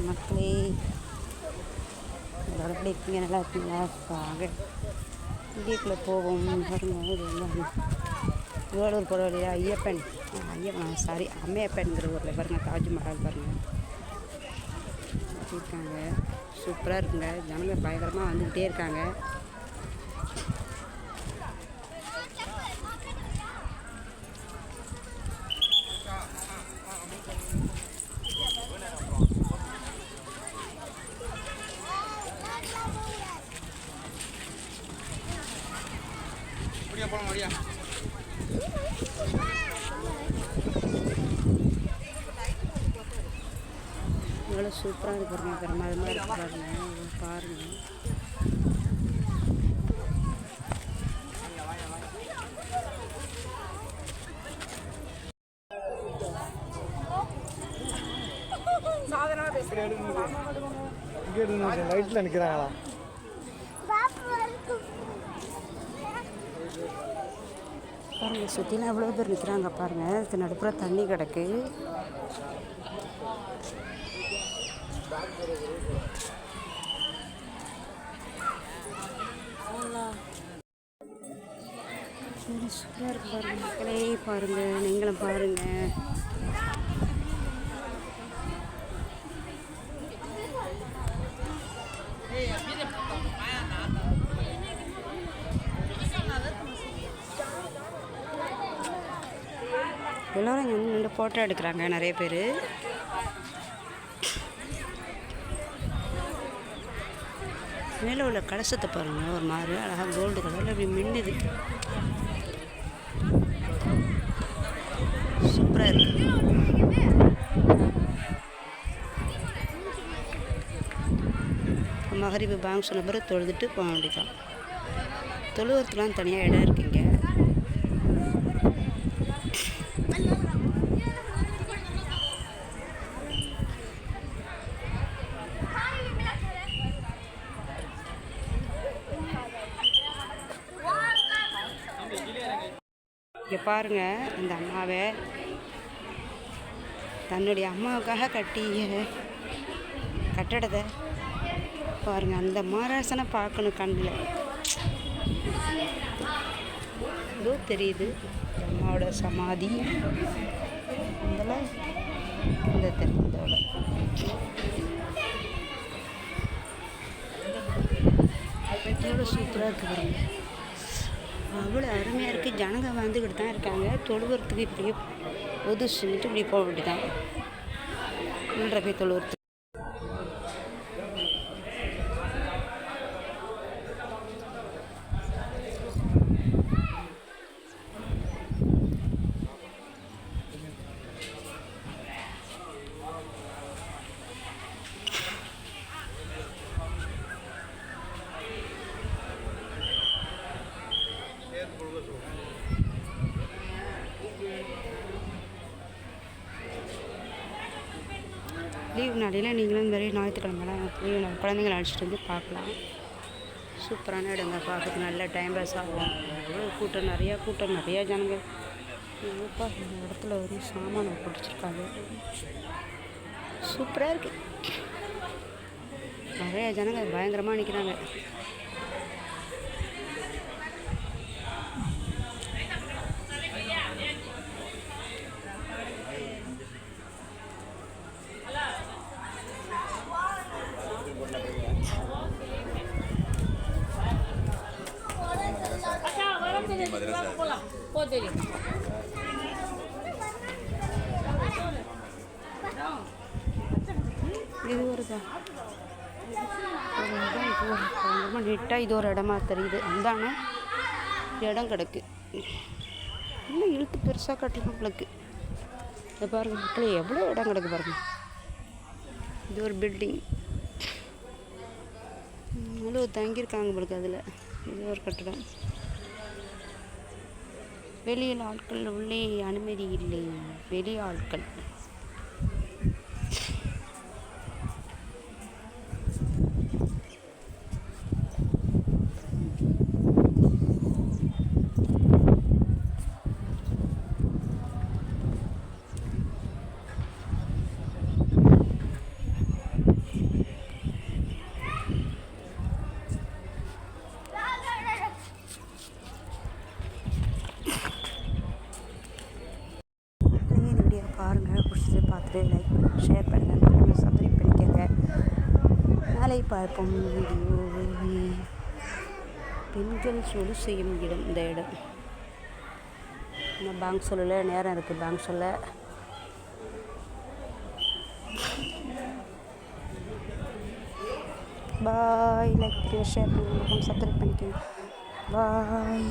மக்களே, இதோட எப்படி இருக்கீங்க? நல்லா இருக்கீங்களா? வாங்க வீட்டுக்குள்ளே போவோம். பாருங்க, இது எல்லாம் வேலூர் போகிற வழியா ஐயப்பன் அம்மையப்பன்கிற ஊரில் பாருங்கள் தாஜ்மஹால் பாருங்கள் இருக்காங்க. சூப்பராக இருக்குங்க. ஜனங்க பயங்கரமாக வந்துக்கிட்டே இருக்காங்க. இவ்வளோ சூப்பராக இருக்கு பாருங்க. பிரமாதமாக இருக்கு பாருங்க. பாருங்கள், லைட்ல நிற்கிறாங்களா? பாருங்கள், சுற்றிலாம் எவ்வளோ பேர் நிற்கிறாங்க பாருங்கள். இது நடுப்புற தண்ணி கிடக்கு. சூப்பராக இருக்கு பாருங்கள் மக்களே. பாருங்கள், நீங்களும் பாருங்கள். எல்லோரும் இங்கே நின்று ஃபோட்டோ எடுக்கிறாங்க நிறைய பேர். மேலே உள்ள கலசத்தை பாருங்கள், ஒரு மாதிரி அழகாக கோல்டு கலரில் அப்படி மின்னுது. சூப்பராக இருக்கு. மகரிபு பேங்க் சொன்ன பிறகு தொழுதுட்டு போக வேண்டியதான். தொழுவத்துலாம் தனியாக இடம் இருக்குங்க. இங்கே பாருங்கள், இந்த அம்மாவை தன்னுடைய அம்மாவுக்காக கட்டிய கட்டடத்தை பாருங்கள். அந்த மகாராசனை பார்க்கணும் கண்ணில். இதோ தெரியுது அம்மாவோட சமாதி. இதில் இந்த தெரிந்தோட எவ்வளோ சூப்பராக இருக்குது பாருங்க. அவ்வளோ அருமையாக இருக்குது. ஜனங்க வந்துக்கிட்டு தான் இருக்காங்க. தொழுவத்துக்கு இப்படியே ஒதுச்சுட்டு இப்படி போக வேண்டியதான். உள்ள போய் தொழுவத்துக்கு லீவ் நாளையில் நீங்களும் இந்த மாதிரி ஞாயிற்றுக்கிழமெல்லாம் லீவ் நாள் குழந்தைங்களை அழைச்சிட்டு வந்து பார்க்கலாம். சூப்பரான இடங்க, பார்க்குறதுக்கு நல்ல டைம் பாஸ் ஆகும். எவ்வளோ கூட்டம், நிறையா ஜனங்க. எப்பா இந்த இடத்துல ஒரு சாமானை பிடிச்சிருக்காங்க. சூப்பராக இருக்குது. நிறையா ஜனங்க பயங்கரமாக நிற்கிறாங்க. இது ஒரு நீட்டாக இது ஒரு இடமா தெரியுது. அந்தான இடம் கிடக்கு. இன்னும் இழுத்து பெருசாக கட்டலாம் உங்களுக்கு. இதை பாருங்கள் மக்களே, எவ்வளோ இடம் கிடக்கு பாருங்கள். இது ஒரு பில்டிங். அவ்வளோ தங்கியிருக்காங்க உங்களுக்கு. அதில் இது ஒரு கட்டடம். வெளியில் ஆட்கள், உள்ளே அனுமதி இல்லை. வெளி ஆட்கள். பார்த்துட்டு லைக் பண்ணுங்கள், ஷேர் பண்ணுங்கள், சப்ஸ்கிரைப் பண்ணிக்கோங்க. நாளை பார்ப்போம் வீடியோ. பெண்கள் சொல் செய்யும் இடம் இந்த இடம். இன்னும் பேங்க் சொல்லல, நேரம் இருக்குது பேங்க் சொல்ல. பாய். லைக் பண்ணுங்கள், ஷேர் பண்ணுங்கள், சப்ஸ்கிரைப் பண்ணிக்கோங்க. பாய்.